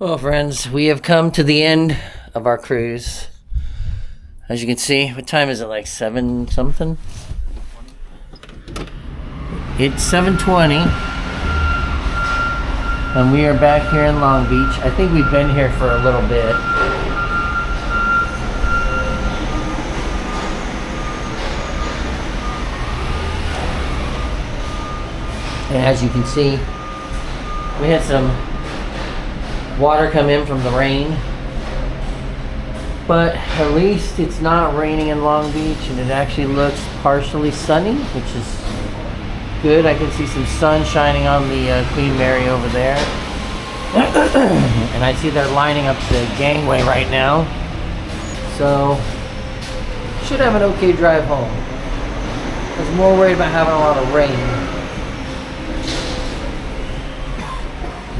Well, friends, we have come to the end of our cruise. As you can see, what time is it? Like 7 something? It's 7:20. And we are back here in Long Beach. I think we've been here for a little bit. And as you can see, we had some water come in from the rain. But at least it's not raining in Long Beach, and it actually looks partially sunny, which is good. I can see some sun shining on the Queen Mary over there. And I see they're lining up the gangway right now. So, should have an okay drive home. I was more worried about having a lot of rain.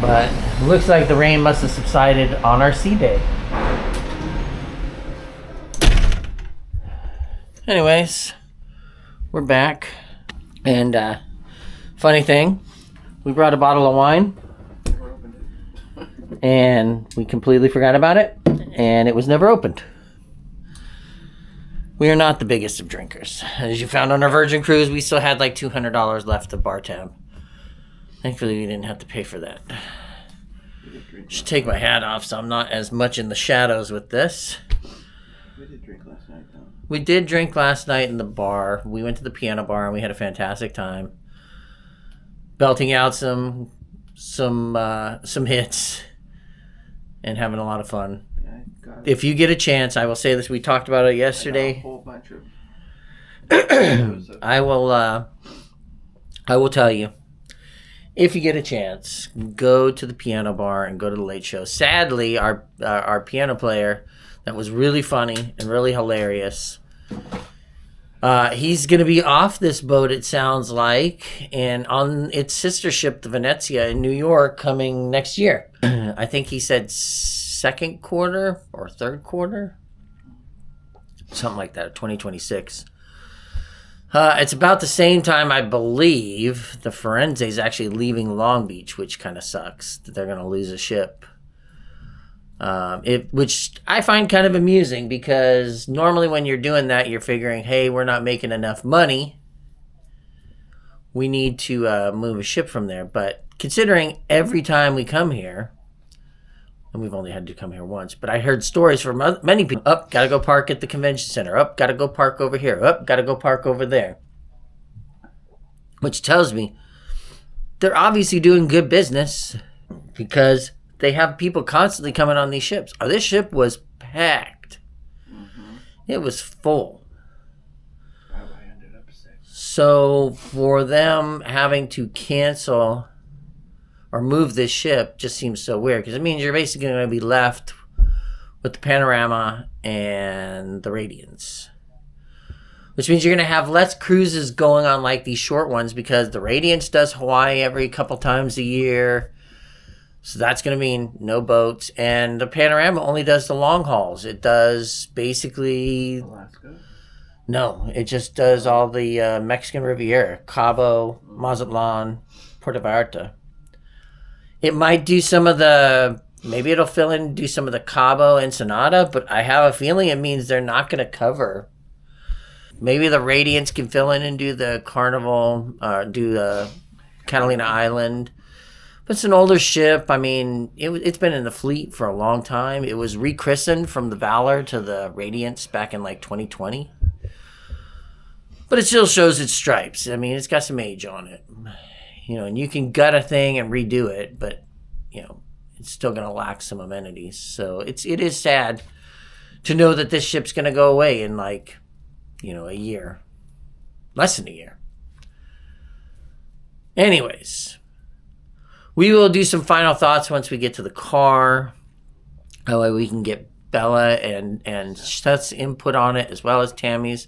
But it looks like the rain must have subsided on our sea day. Anyways, we're back. And funny thing, we brought a bottle of wine. And we completely forgot about it. And it was never opened. We are not the biggest of drinkers. As you found on our Virgin Cruise, we still had like $200 left of bar tab. Thankfully, we didn't have to pay for that. Should take my hat off so I'm not as much in the shadows with this. We did drink last night, though. We did drink last night in the bar. We went to the piano bar and we had a fantastic time. Belting out some hits and having a lot of fun. Yeah, if you get a chance, I will say this. We talked about it yesterday. I got a whole bunch of I will tell you. If you get a chance, go to the piano bar and go to the late show. Sadly, our piano player that was really funny and really hilarious, he's going to be off this boat, it sounds like, and on its sister ship, the Venezia in New York, coming next year. I think he said second quarter or third quarter, something like that, 2026. It's about the same time, I believe, the Firenze is actually leaving Long Beach, which kind of sucks that they're going to lose a ship. Which I find kind of amusing because normally when you're doing that, you're figuring, hey, we're not making enough money. We need to move a ship from there. But considering every time we come here, and we've only had to come here once, but I heard stories from many people. Gotta go park at the convention center. Gotta go park over here. Gotta go park over there. Which tells me they're obviously doing good business because they have people constantly coming on these ships. Oh, this ship was packed. Mm-hmm. It was full. I ended up sick. So for them having to cancel or move this ship just seems so weird because it means you're basically going to be left with the Panorama and the Radiance. Which means you're going to have less cruises going on like these short ones because the Radiance does Hawaii every couple times a year. So that's going to mean no boats. And the Panorama only does the long hauls. It does basically... Alaska? No, it just does all the Mexican Riviera. Cabo, Mazatlan, Puerto Vallarta. It might do some of the... Maybe it'll fill in and do some of the Cabo Ensenada, but I have a feeling it means they're not going to cover. Maybe the Radiance can fill in and do the Carnival, do the Catalina Island. But it's an older ship. I mean, it's been in the fleet for a long time. It was rechristened from the Valor to the Radiance back in like 2020. But it still shows its stripes. I mean, it's got some age on it. You know, and you can gut a thing and redo it, but, you know, it's still going to lack some amenities. So it is sad to know that this ship's going to go away in like, you know, a year. Less than a year. Anyways, we will do some final thoughts once we get to the car. That way we can get Bella and Seth's input on it as well as Tammy's.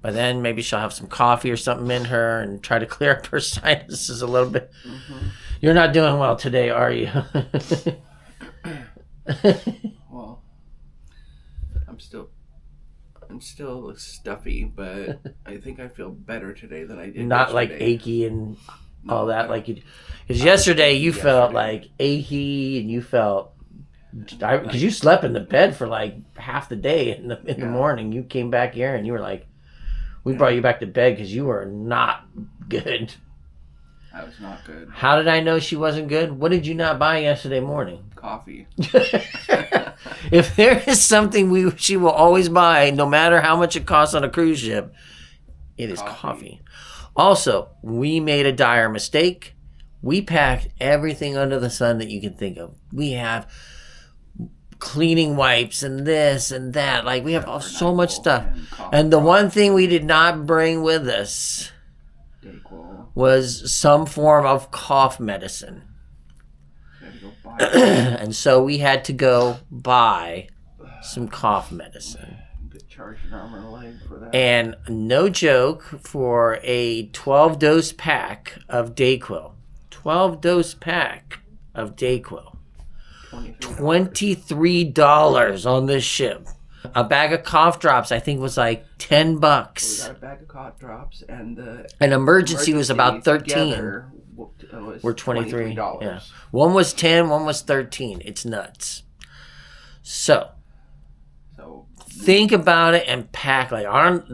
By then, maybe she'll have some coffee or something in her and try to clear up her sinuses a little bit. Mm-hmm. You're not doing well today, are you? Well, I'm still stuffy, but I think I feel better today than I did Not yesterday. like achy and all that, like you. Because yesterday you felt like achy and you felt Because you slept in the bed for like half the day in the morning. You came back here and you were like, we brought you back to bed because you were not good. I was not good. How did I know she wasn't good? What did you not buy yesterday morning? Coffee. If there is something she will always buy, no matter how much it costs on a cruise ship, it is coffee. Also, we made a dire mistake. We packed everything under the sun that you can think of. We have cleaning wipes and this and that. Like, we have so much stuff. And the one thing we did not bring with us was some form of cough medicine. And so we had to go buy some cough medicine. Charge an arm and a leg for that. And no joke, for a 12-dose pack of Dayquil. 12-dose pack of Dayquil. $23 on this ship. A bag of cough drops, I think, was like $10. We got a bag of cough drops, and the an emergency was about 13. We're $23. Yeah. One was 10, one was 13. It's nuts. So think about it and pack. Like,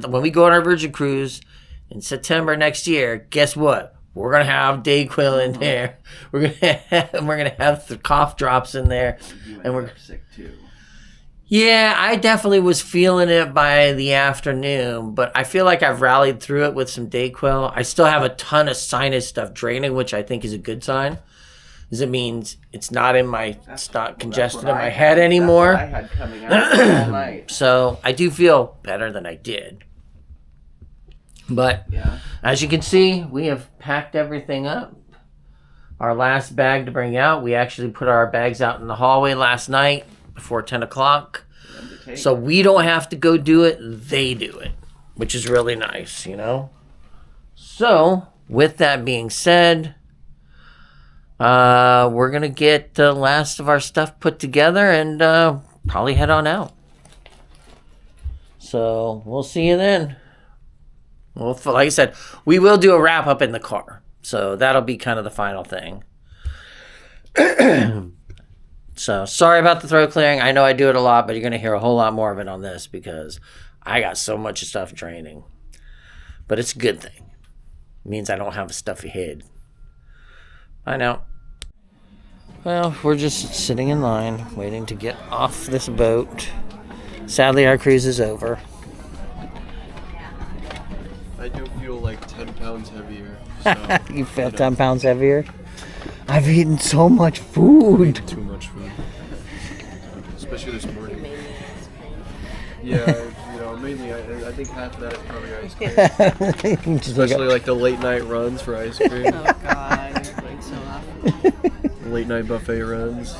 when we go on our Virgin cruise in September next year, guess what? We're gonna have Dayquil in there. We're gonna have the cough drops in there, and we're sick too. Yeah, I definitely was feeling it by the afternoon, but I feel like I've rallied through it with some Dayquil. I still have a ton of sinus stuff draining, which I think is a good sign. Because it means it's not in my congested in my head anymore. That's what I had coming out all night. So I do feel better than I did. But as you can see, we have packed everything up. Our last bag to bring out, we actually put our bags out in the hallway last night before 10 o'clock. So we don't have to go do it. They do it, which is really nice, you know? So with that being said, we're going to get the last of our stuff put together and probably head on out. So we'll see you then. Well, like I said, we will do a wrap up in the car. So that'll be kind of the final thing. So sorry about the throat clearing. I know I do it a lot, but you're going to hear a whole lot more of it on this because I got so much stuff draining. But it's a good thing. It means I don't have a stuffy head. I know. Well, we're just sitting in line, waiting to get off this boat. Sadly, our cruise is over. I do feel like 10 pounds heavier. So, you feel 10 pounds heavier? I've eaten so much food. Too much food. Especially this morning. Yeah, mainly I think half of that is probably ice cream. Especially like the late night runs for ice cream. Oh God, you're going so off. Late night buffet runs.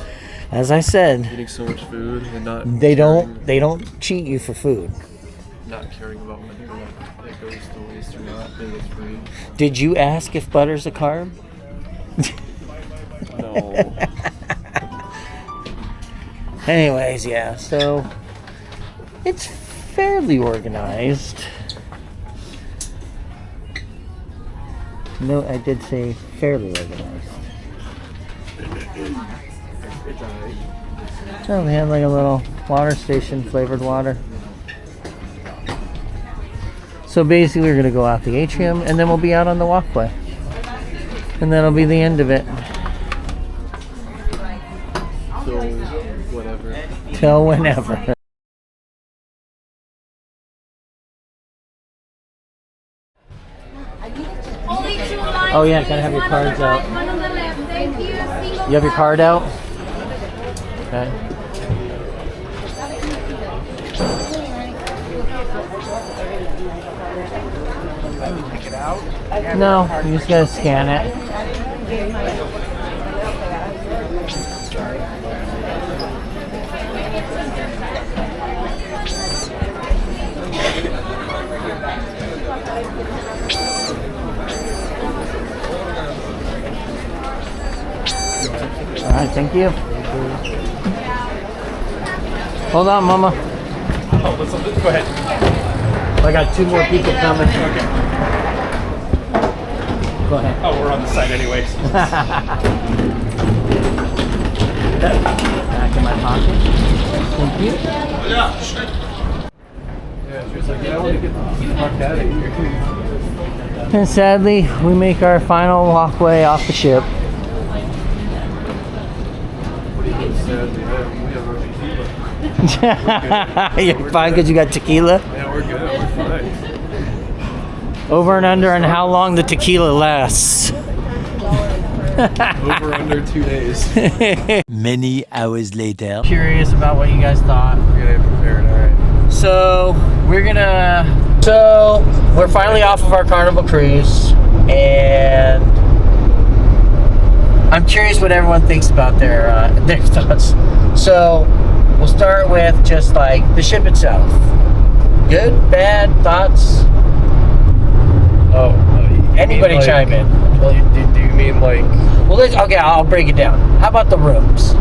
As I said, Eating so much food and not they don't cheat you for food. Not caring about whether it goes to waste or not, being it's free. Did you ask if butter's a carb? No. Anyways, yeah, so it's fairly organized. No, I did say fairly organized. It's alright. Oh, we have like a little water station, flavored water. So basically we're going to go out the atrium and then we'll be out on the walkway. And that'll be the end of it. So, whatever. Till whenever. Oh yeah, can I have your cards out? You have your card out? Okay. Take it out. No, you just gotta scan it. Alright, thank you. Hold on, Mama. Oh, let's go ahead. I got two more people coming. Okay. Go ahead. Oh, we're on the site anyways. Back back in my pocket. Thank you. Yeah, she was like, yeah, I want to get the fuck out of here. And sadly, we make our final walkway off the ship. Sadly, we have our tequila. You're fine because you got tequila? Yeah, we're good. We're fine. Over and under on how long the tequila lasts. Over under 2 days. Many hours later. Curious about what you guys thought. We're getting prepared, alright. So we're finally off of our Carnival cruise, and I'm curious what everyone thinks about their thoughts. So we'll start with just like the ship itself. Good, bad thoughts? Oh, Anybody like, chime in? Do you mean like? Well, okay, I'll break it down. How about the rooms?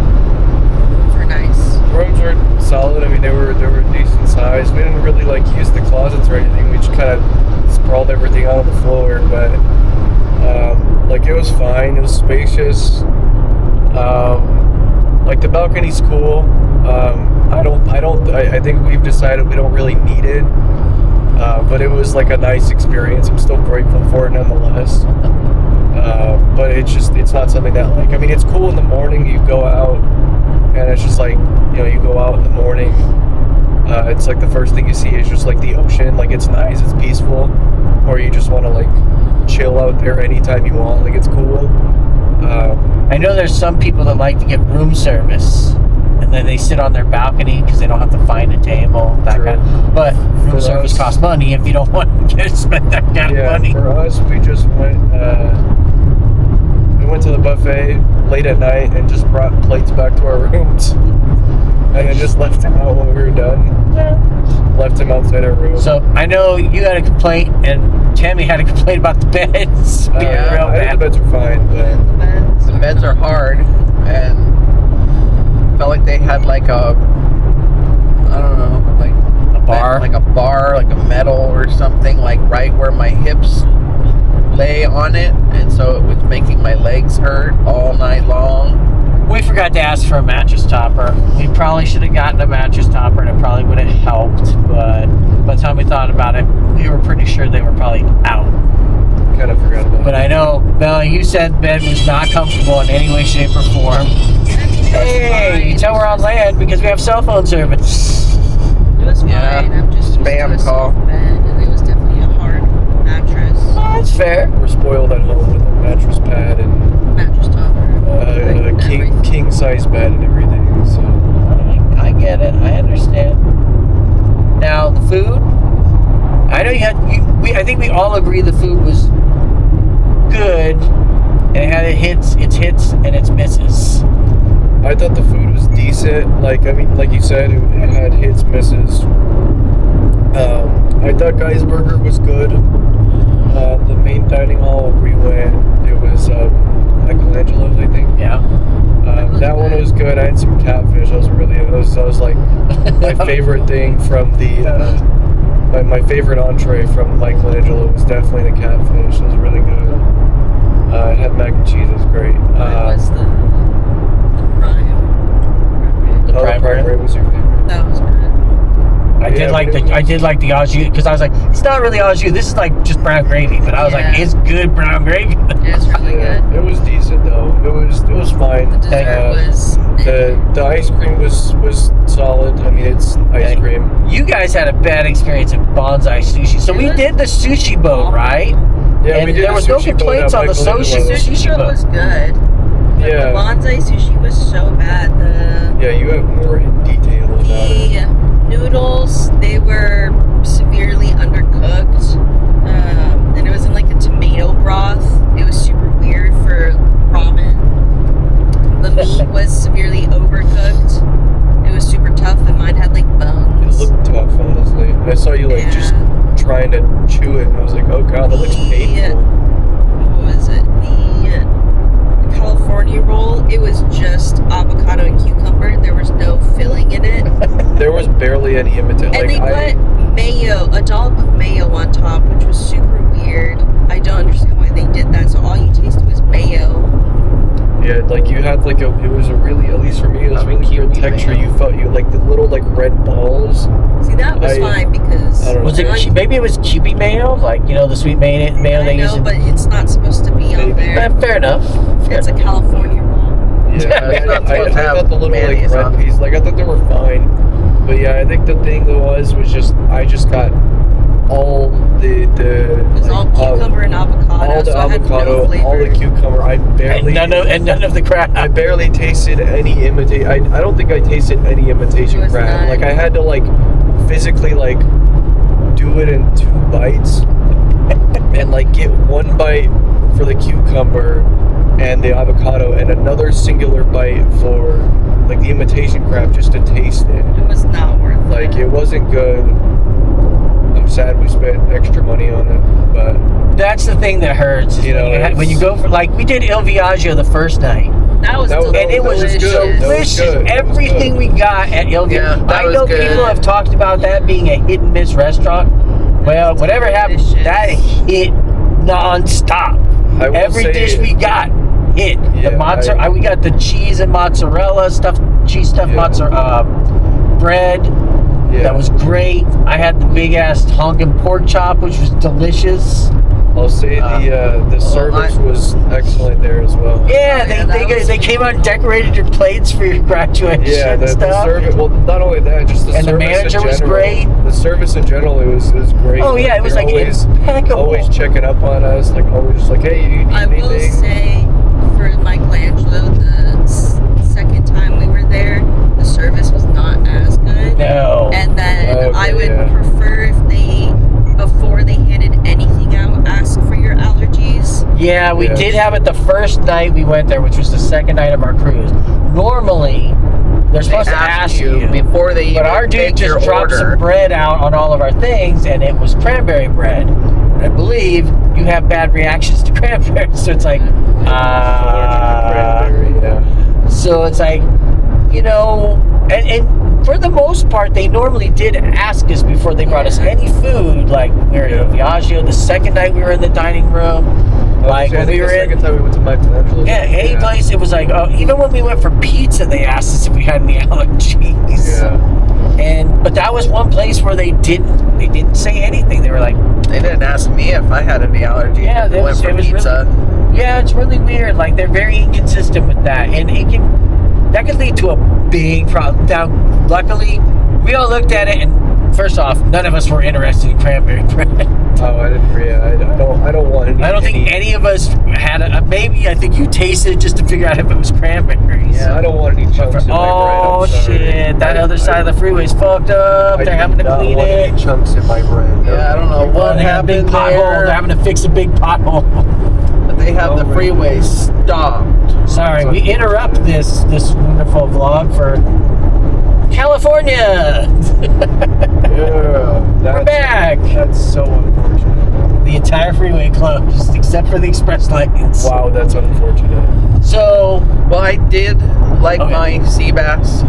Were nice. Rooms were solid. I mean, they were decent size. We didn't really like use the closets or anything. We just kind of sprawled everything out on the floor. But like it was fine. It was spacious. Like the balcony's cool. I think we've decided we don't really need it. But it was like a nice experience. I'm still grateful for it nonetheless. But it's not something that like, I mean, it's cool in the morning. You go out and it's just like, you go out in the morning. It's like the first thing you see is just like the ocean. Like it's nice, it's peaceful. Or you just want to like chill out there anytime you want. Like it's cool. I know there's some people that like to get room service, and then they sit on their balcony because they don't have to find a table. But room service costs money if you don't want to spend that kind of money. For us, we just went. We went to the buffet late at night and just brought plates back to our rooms, and then just left them out when we were done. Yeah. Left them outside our room. So I know you had a complaint, and Tammy had a complaint about the beds. Yeah, real I think bad. the beds are fine, but The beds are hard, and felt like they had like a, I don't know, like A bar? like a bar, like a metal or something, like right where my hips lay on it, and so it was making my legs hurt all night long. We forgot to ask for a mattress topper. We probably should have gotten a mattress topper, and it probably would have helped. But by the time we thought about it, we were pretty sure they were probably out. kind of forgot about But I know, Bella, you said the bed was not comfortable in any way, shape, or form. Hey, you tell we're on land because we have cell phone service. It was fine. Yeah. I'm just used Spam to a call. soft bed, and it was definitely a hard mattress. Oh, that's fair. We're spoiled at home with a mattress pad and Mattress topper. a king size bed and everything. So I get it. I understand. Now the food. I know you had. I think we all agree the food was good, and it had its hits and its misses. I thought the food was decent. Like you said, it had hits, misses. I thought Guy's Burger was good. The main dining hall we went, it was Michelangelo's, I think. Yeah. That one was good. I had some catfish. That was like my favorite thing from the my favorite entree from Michelangelo was definitely the catfish. It was really good. It had mac and cheese. It was great. That was the prime. The prime rib rib. was your favorite. That was good. I did like the au jus because I was like, it's not really au jus. This is like just brown gravy. But I was like, it's good brown gravy. It was really good. It was decent though. It was fine. The dessert was. The ice cream was solid. I mean, it's ice cream. You guys had a bad experience at Bonsai Sushi. So we did the sushi boat, right? Yeah, And we did there the was no sushi boat complaints at on the Michelangelo. The sushi sushi boat. was good. But Yeah. the bonsai sushi was so bad. Yeah, you have more in detail about it. The noodles, they were severely undercooked. And it was in like a tomato broth. It was super weird for ramen. The meat was severely overcooked. It was super tough, and mine had like It bones. looked tough, honestly. I saw you like just trying to chew it, and I was like, oh god, that looks painful. What was it? The California roll. It was just avocado and cucumber. There was no filling in it. There was barely any imitation. And they put mayo, a dollop of mayo on top, which was super weird. I don't understand why they did that. So all you tasted was mayo. Yeah, like you had like it was a really, at least for me, it was really weird texture. You felt like the little like red balls. See, that was fine because I don't know. Was it maybe it was QB mayo, like the sweet mayo they use? but it's not supposed to be on there. Fair enough. It's a California roll. Yeah, It's not I supposed to have thought the little like mayonnaise red on it. peas, like I thought they were fine, but yeah, I think the thing that was just I just got all the It was all cucumber and avocado. all the so it had avocado, no flavor. all the cucumber. I barely And none of the crap. I barely tasted any imitation. I don't think I tasted any imitation It was crab. not. Like I had to like physically like do it in 2 bites and like get 1 bite for the cucumber and the avocado and another singular bite for like the imitation crab just to taste it. It was not worth it. Like it wasn't good. I'm sad we spent extra money on it, but That's the thing that hurts. Is when you go for, like, we did Il Viaggio the first night. That was That was- delicious. And it was good. That was delicious. good. That was Everything good. we got at Il Yeah, Viaggio. that I was know good. people have talked about that being a hit and miss restaurant. Well, whatever happened, delicious. that hit non-stop. I will Every say- dish we got hit. Yeah, The mozzarella, we got the cheese and mozzarella stuff, cheese stuffed Yeah. mozzarella bread. yeah. That was great. I had the big ass honkin' pork chop, which was delicious. I'll say the service was excellent there as well. Yeah, Yeah, that was they came out and decorated your plates for your graduation Yeah, the stuff. service. Well, not only that, just the And the service manager in was general. great. The service in general, it was great. Oh yeah, it was They're like impeccable. always checking up on us, like always just like, hey, you need I will anything? say, for Michelangelo, the second time we were there, the service was not as good. No. And then Okay, I would yeah. prefer if they, before they handed anything out, ask for your allergies. Yeah, we Yeah. did have it the first night we went there, which was the second night of our cruise. Normally, they're supposed to ask you before they but even our dude take your just dropped order. some bread out on all of our things, and it was cranberry bread. I believe you have bad reactions to cranberries, so it's like, Cranberry, yeah. so it's like, and for the most part, they normally did ask us before they brought us any food. Like we were in Viaggio the second night we were in the dining room. Like when we were the in, second time we went to Michelangelo. any place, it was like, even when we went for pizza, they asked us if we had any allergies. Yeah. But that was one place where they didn't say anything. They were like, They didn't ask me if I had any allergies. Yeah, They went for pizza. yeah, it's really weird. Like they're very inconsistent with that, and that could lead to a big problem. Now, luckily, we all looked at it, and first off, none of us were interested in cranberry bread. Oh, I didn't really. I don't want any. I don't think any of us had a. Maybe I think you tasted it just to figure out if it was cranberries. Yeah, I don't want any chunks in my bread. Oh I'm sorry. shit! That other side of the freeway is fucked up. They're having to clean want it. any chunks in my bread. Yeah, I don't know what They got a big happened pothole. They're there, having to fix a big pothole. but they have the freeway stopped. Sorry, we interrupt this wonderful vlog for California. Yeah, We're back. That's so unfortunate. The entire freeway closed except for the express lanes. Wow, that's unfortunate. So, Well, I did like Okay. my sea bass,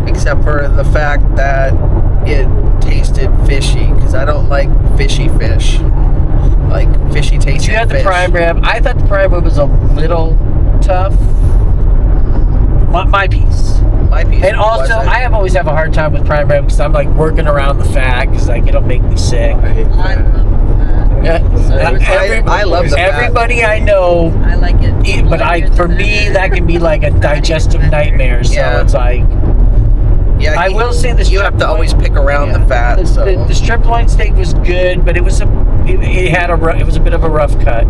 except for the fact that it tasted fishy, because I don't like fishy fish. Like fishy tasting you had the fish. prime rib. I thought the prime rib was a little tough. My piece. My piece And also, wasn't. always have a hard time with prime rib because I'm like working around the fat because like it'll make me sick. I hate I that. love Yeah. I love the fat. Everybody I know, that. I like it. but for me that can be like a digestive nightmare. So Yeah. it's like Yeah, I will say this. You have to always pick around the fat. The strip loin steak was good, but it was it was a bit of a rough cut,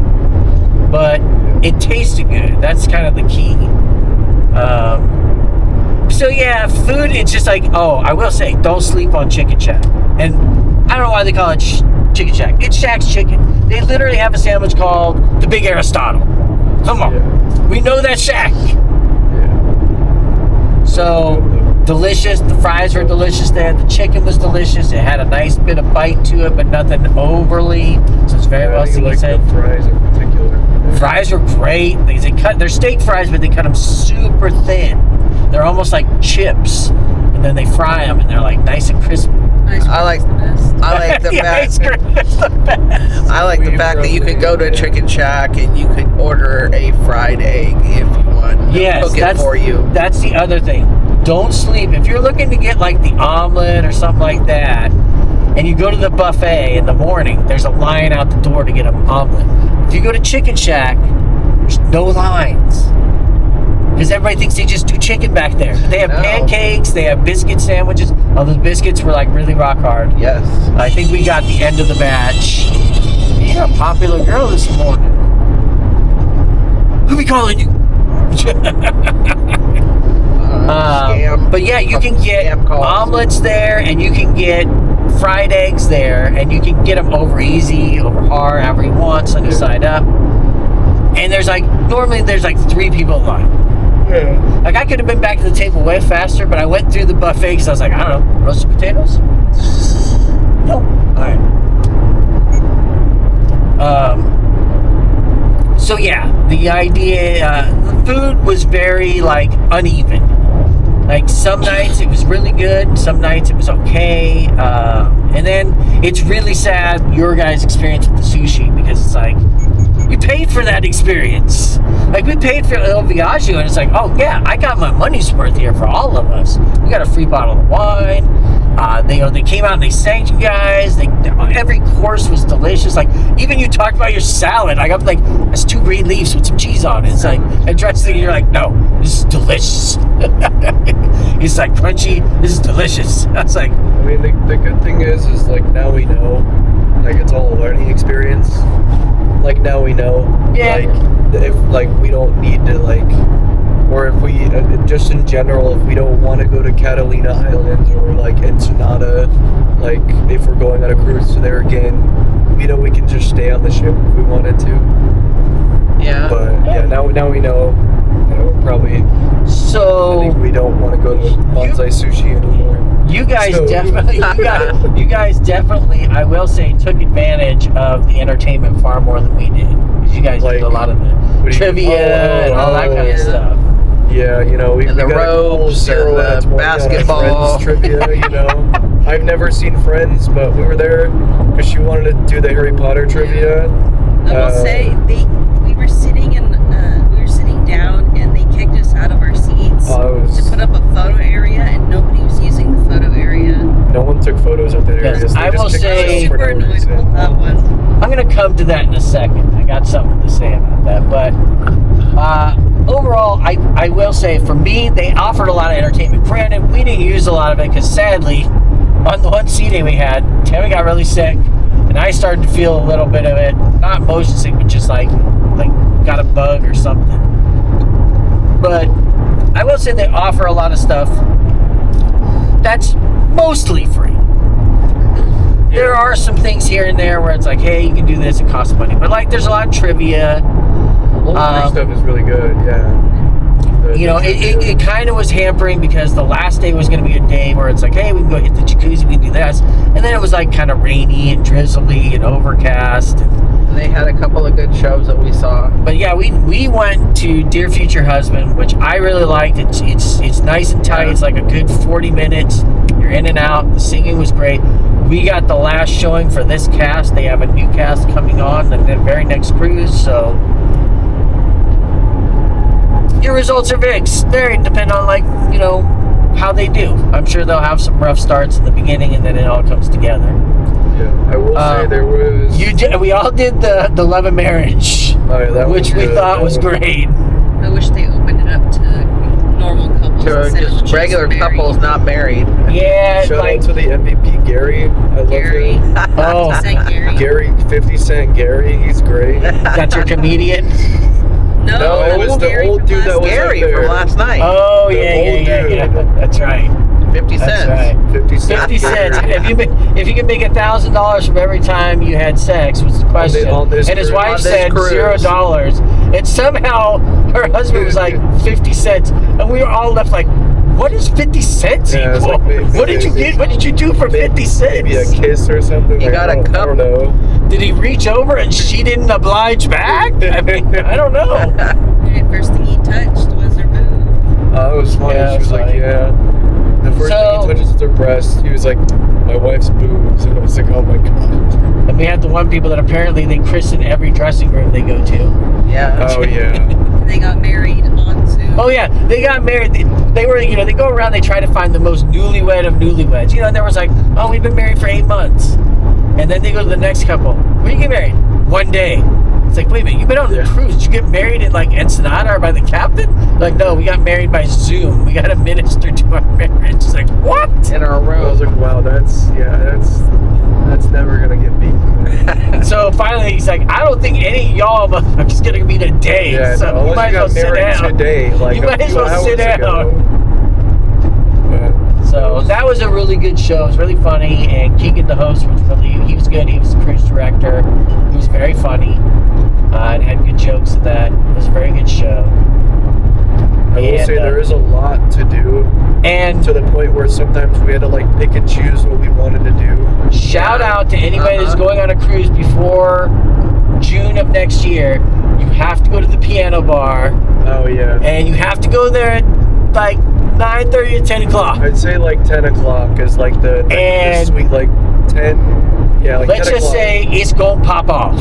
but it tasted good. That's kind of the key. So yeah, food. It's just like, I will say, don't sleep on Chicken Shack. And I don't know why they call it Chicken Shack. It's Shack's Chicken. They literally have a sandwich called the Big Aristotle. Come on, Yeah. we know that Shack. Yeah. So delicious. The fries were delicious there. The chicken was delicious. It had a nice bit of bite to it, but nothing overly. So it's very well I like seasoned. the fries in particular. Fries were great. They cut their steak fries, but they cut them super thin. They're almost like chips, and then they fry them, and they're like nice and crispy. I Ice I like- cream's the best. I like the The ice fact. cream is the best. I like the Sweet fact that you could go to a protein. chicken shack and you could order a fried egg if you want. They'll Yes, cook it that's for you. That's the other thing. Don't sleep. If you're looking to get like the omelet or something like that, and you go to the buffet in the morning, there's a line out the door to get an omelet. If you go to Chicken Shack, there's no lines. Because everybody thinks they just do chicken back there. They have No. pancakes, they have biscuit sandwiches. Oh, those biscuits were like really rock hard. Yes. I think we got the end of the batch. You're a popular girl this morning. Who be calling you? Scam. But yeah, you can get Scam calls. omelets there, and you can get fried eggs there, and you can get them over easy, over hard, however you want, sunny side up. And there's like, normally there's like 3 people in line. Yeah. Like I could have been back to the table way faster, but I went through the buffet because I was like, I don't know, roasted potatoes? No. Alright. So yeah, the idea, the food was very like uneven. Like some nights it was really good, some nights it was okay, and then it's really sad your guys' experience with the sushi because it's like you paid for that experience. Like we paid for El Viaggio, and it's like, oh yeah, I got my money's worth here for all of us. We got a free bottle of wine. They came out and they sang to you guys. Every course was delicious. Like even you talked about your salad. Like I'm like, that's 2 green leaves with some cheese on it. It's like a dressing. You're like, no, this is delicious. It's like crunchy. This is delicious. I was like, I mean, the good thing is like now we know, like it's all a learning experience. Like now we know, Yeah. like if like we don't need to like, or if we just in general, if we don't want to go to Catalina Islands or like Ensenada, like if we're going on a cruise there again, we know we can just stay on the ship if we wanted to. Yeah. But yeah, now we know. Probably. I so think we don't want to go to bonsai sushi anymore. you guys So- definitely, you guys definitely, I will say, took advantage of the entertainment far more than we did. Because you guys Like, did a lot of the what do you- trivia and all that kind of yeah. stuff. Yeah, you know, we And the got a cool ropes zero and the out of 20 on our basketball. Friends trivia, you know. I've never seen Friends, but we were there because she wanted to do the Harry Potter trivia. I will say we were sitting down and they kicked us out of our seats to put up a photo area, and nobody was using the photo area. No one took photos of that Yes, area. So I they just will kicked us say- out Super for no annoyed reason. about that one. I'm going to come to that in a second. I got something to say about that. But overall, I will say, for me, they offered a lot of entertainment. Granted, we didn't use a lot of it because, sadly, on the one seating we had, Tammy got really sick, and I started to feel a little bit of it. Not motion sick, but just like got a bug or something. But I will say they offer a lot of stuff that's mostly free. There are some things here and there where it's like, hey, you can do this, it costs money. But like, there's a lot of trivia. All the free stuff is really good, yeah. You know, it kind of was hampering because the last day was going to be a day where it's like, hey, we can go hit the jacuzzi, we can do this. And then it was like kind of rainy and drizzly and overcast. And they had a couple of good shows that we saw. But yeah, we went to Dear Future Husband, which I really liked. It's nice and tight. It's like a good 40 minutes. You're in and out. The singing was great. We got the last showing for this cast. They have a new cast coming on the very next cruise, so your results are very depend on, like, you know, how they do. I'm sure they'll have some rough starts in the beginning and then it all comes together. Yeah, I will say there was... We all did the Love and Marriage, Oh, yeah, that which was we good. thought That was great. I wish they opened it up to normal couples To instead of just regular married. couples not married. Yeah, Shout like, out to the MVP, Gary. I love Gary. him. oh, Saint Gary. Gary, 50 Cent Gary, he's great. that's your comedian? No, it was the Gary old from dude last that was year. Gary up there. from last night. Oh, The yeah. old dude. That's right. 50 That's cents. right. 50 Cent 50 cents. Gary. If you could make $1,000 from every time you had sex was the question. on this And his cruise. wife On this said cruise. $0. And somehow her husband was like 50 cents. And we were all left like, what is 50 cents Yeah, it's equal? like maybe- What did you get? What did you do for 50 cents? Maybe a kiss or something. You got a I cup. don't know. Did he reach over and she didn't oblige back? I mean, I don't know. And the first thing he touched was her boob. It was funny. Yeah, she was like, funny. yeah. The first thing he touches is her breast. He was like, my wife's boobs. And I was like, oh my God. And we had the one people that apparently they christen every dressing room they go to. Yeah. Oh, yeah. They got married on Zoom. Oh yeah, they got married. They were, they go around, they try to find the most newlywed of newlyweds. And there was like, oh, we've been married for 8 months. And then they go to the next couple. When did you get married? 1 day. It's like, wait a minute, you've been on the cruise. Did you get married in like Ensenada or by the captain? Like, no, we got married by Zoom. We got to minister to our marriage. It's like, what? In our room. I was like, wow, that's never gonna get beat. So finally, he's like, I don't think any of y'all motherfuckers gonna meet today. Yeah, so no, you might as well sit down. Today, like you might as well sit down. So that was a really good show. It was really funny, and Keegan, the host, he was good. He was the cruise director. He was very funny, and had good jokes in that. It was a very good show. I will say there is a lot to do, and to the point where sometimes we had to like pick and choose what we wanted to do. Shout out to anybody that's going on a cruise before June of next year. You have to go to the piano bar. Oh yeah. And you have to go there at like 9:30 to 10 o'clock. I'd say like 10 o'clock is like the sweet, like 10. Yeah, like let's 10 just o'clock. say it's gonna pop off.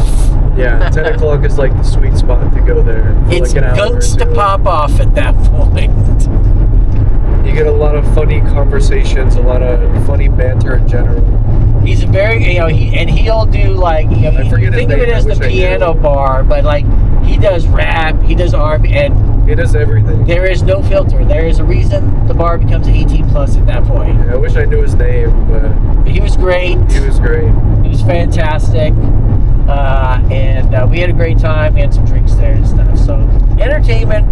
Yeah, 10 o'clock is like the sweet spot to go there. For It's like an hour guns to pop off at that point. You get a lot of funny conversations, a lot of funny banter in general. He's a very, he'll do like, I forget think his of it name, as I the wish I piano knew. bar, but like he does rap, he does R&B, and He does everything. there is no filter. There is a reason the bar becomes 18 plus at that point. Yeah, I wish I knew his name, but He was great. he was great. He was fantastic. And we had a great time. We had some drinks there and stuff. So, entertainment,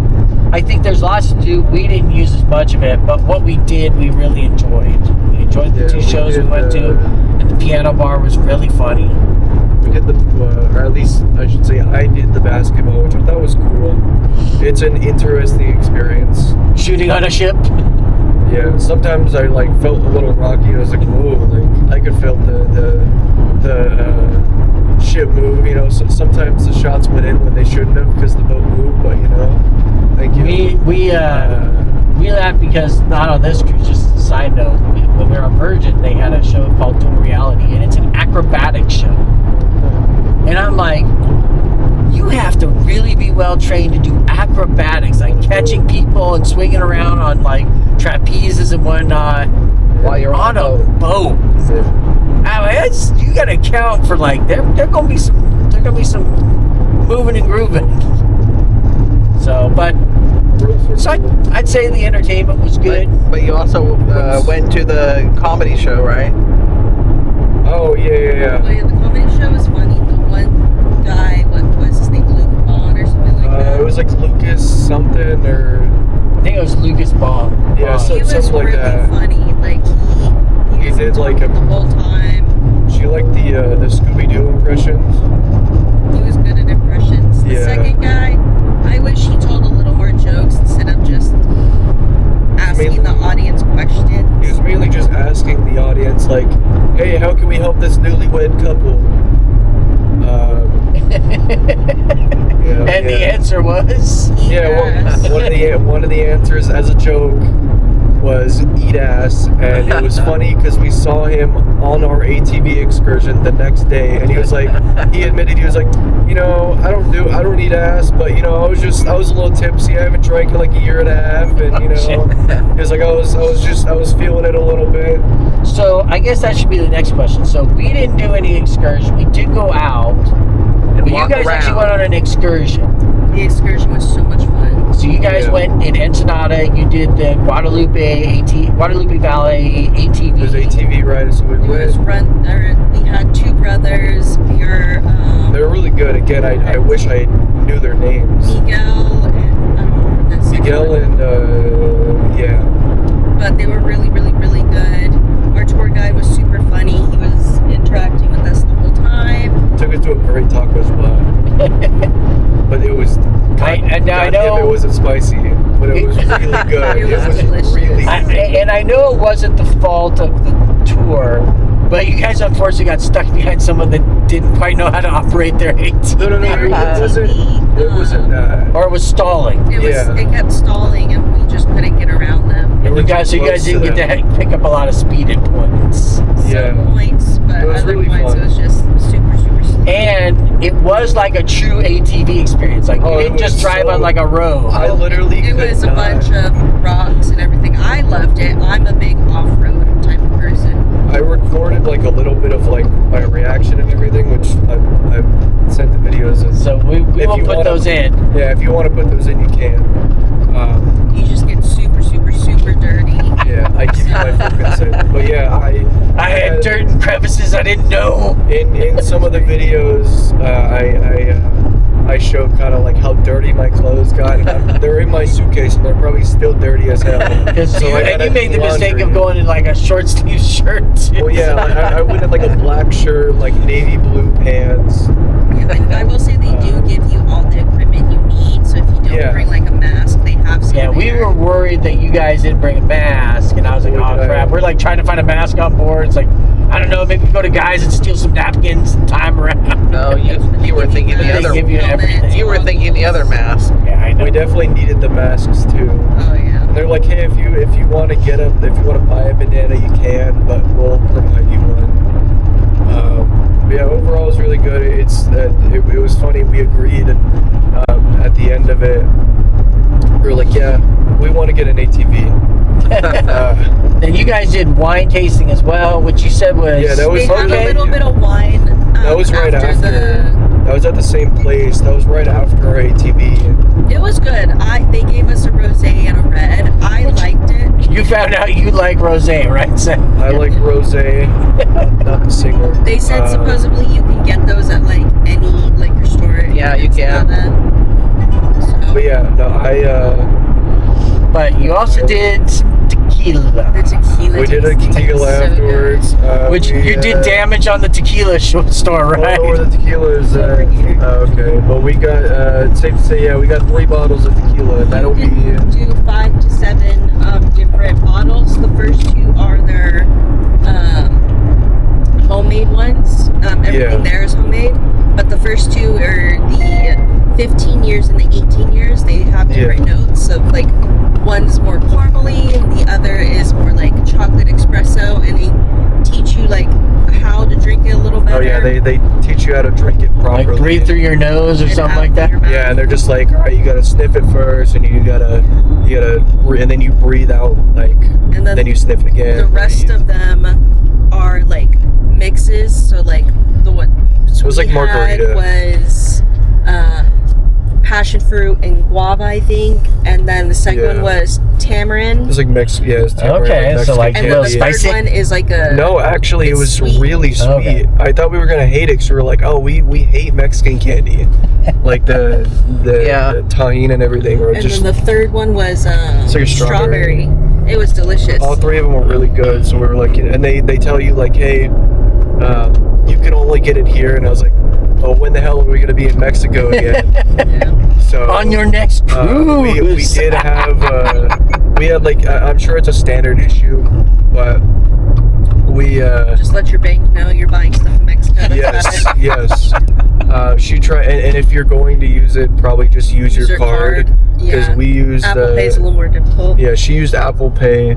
I think there's lots to do. We didn't use as much of it, but what we did, we really enjoyed. We enjoyed the two shows we went to, and the piano bar was really funny. We did or at least I should say I did the basketball, which I thought was cool. It's an interesting experience. Shooting on a ship. Yeah, sometimes I like felt a little rocky. I was like, whoa, like I could feel the ship move. So sometimes the shots went in when they shouldn't have because the boat moved. But thank you. We laughed because not on this cruise. Just a side note, when we were on Virgin, they had a show called Total Reality, and it's an acrobatic show. And I'm like, you have to really be well trained to do acrobatics, like catching people and swinging around on like trapezes and whatnot While you're on a boat. You got to account for like there gonna be some moving and grooving. So, I'd say the entertainment was good. But you also went to the comedy show, right? Oh yeah. The comedy show was funny. The one guy, what was his name, Luke Bond or something like that? It was like Lucas something or. I think it was Lucas Bond. Yeah, He was something like really that. funny. Like he was did like talking the whole time. She liked the Scooby-Doo impressions. He was good at impressions. The Yeah. second guy, I wish he told a little more jokes instead of just asking the audience questions. He was mainly just asking the audience, like, "Hey, how can we help this newlywed couple?" And the answer was one of the answers as a joke was eat ass, and it was funny because we saw him on our ATV excursion the next day, and he was like, he admitted he was like, I don't eat ass, but I was a little tipsy. I haven't drank in like a year and a half, and he was like, I was feeling it a little bit. So I guess that should be the next question. So we didn't do any excursion. We did go out, but you guys actually went on an excursion. The excursion was so much fun. So you guys went in Ensenada. You did the Guadalupe Valley ATV. There's ATV riders, so we had two brothers. They were really good. Again, I wish I knew their names. Miguel and I don't remember this. Miguel and But they were really, really, really good. Our tour guide was super funny. He was interacting with us the whole time. Took us to a great taco spot. But it was. I know it wasn't spicy, but it was really good. It was delicious. Really. And I know it wasn't the fault of the tour, but you guys unfortunately got stuck behind someone that didn't quite know how to operate their ATV. No, it wasn't. It wasn't that. Or it was stalling. It kept stalling, and we just couldn't get around them. And you guys didn't get to pick up a lot of speed at points. Some points, but It was other really points fun. it was just super, super slow. And it was like a true ATV experience. Like, you didn't just drive on like a road. I literally It could was a not. bunch of rocks and everything. I loved it. I'm a big off-road type of person. I recorded like a little bit of like my reaction and everything, which I've sent the videos. And So we will you put wanna- those in. Yeah, if you want to put those in, you can. You just get super, super, super dirty. Yeah, I give you my full consent. But yeah, I had dirt and crevices I didn't know. in some of the videos, I show kind of like how dirty my clothes got. And they're in my suitcase, and they're probably still dirty as hell. So I and gotta you made the do mistake of laundry. going in like a short sleeve shirt. Well, yeah, like, I went in like a black shirt, like navy blue pants. And I will say they do give you all the equipment you need. So if you don't Yeah. bring like a mask, they have some. Yeah, we there. were worried that you guys didn't bring a mask, and I was like, Well, oh crap. We're like trying to find a mask on board. It's like, I don't know, maybe we go to guys and steal some napkins and tie them around. No, you were thinking the They other. give you everything. You were thinking the other mask. Yeah, I know. We definitely needed the masks too. Oh yeah. And they're like, hey, if you want to if you want to buy a banana, you can, but we'll provide you one. But yeah, overall, it was really good. It was funny. We agreed, and at the end of it, we were like, yeah, we want to get an ATV. And you guys did wine tasting as well, which you said was Yeah, that was They had okay. a little bit of wine. That was right after. That was at the same place. That was right after our ATV. It was good. They gave us a rosé and a red. I liked it. You found out you like rosé, right, Seth? I like rosé, not the singer. They said supposedly you can get those at like any liquor store. Yeah, you can. So, But yeah, no, But you also did some tequila, the tequila. we did a tasting tequila was so good. afterwards. which you did damage on the tequila store, I right? don't know where the tequila is at. Okay, but we got, it's safe to say, yeah, we got 3 bottles of tequila, and that'll You be, can do 5 to 7 different bottles. The first 2 are their homemade ones. Everything there is homemade, but the first 2 are the 15 years and the 18 years. They have different notes of like one's more caramely and the other is more like chocolate espresso, and they teach you like how to drink it a little better. oh yeah, they teach you how to drink it properly. Like breathe through your nose or and something out like that. through your mouth. Yeah, and they're just like, all right, you gotta sniff it first, and you gotta, and then you breathe out, like, And then you sniff it again. The rest of them are like mixes. So like the one It was like we had margarita. was passion fruit and guava, I think, and then the second one was tamarind. It was like Mexican, yeah, it's tamarind, Okay, so Mexican like And a then little the spicy? third one is like a No, actually, it it's was sweet. really sweet. Okay. I thought we were gonna hate it because we were like, oh, we hate Mexican candy, like the tahini and everything, or And just then the third one was like a strawberry. It was delicious. all 3 of them were really good. So we were like, and they tell you like, hey, you can only get it here, and I was like, oh, when the hell are we gonna be in Mexico again? Yeah. So On your next cruise. we did have we had like I'm sure it's a standard issue, but we Just let your bank know you're buying stuff in Mexico. That's about yes it. she tried, and if you're going to use it, probably just use your card, because Yeah. we used Apple Pay is a little more difficult. yeah, she used Apple Pay,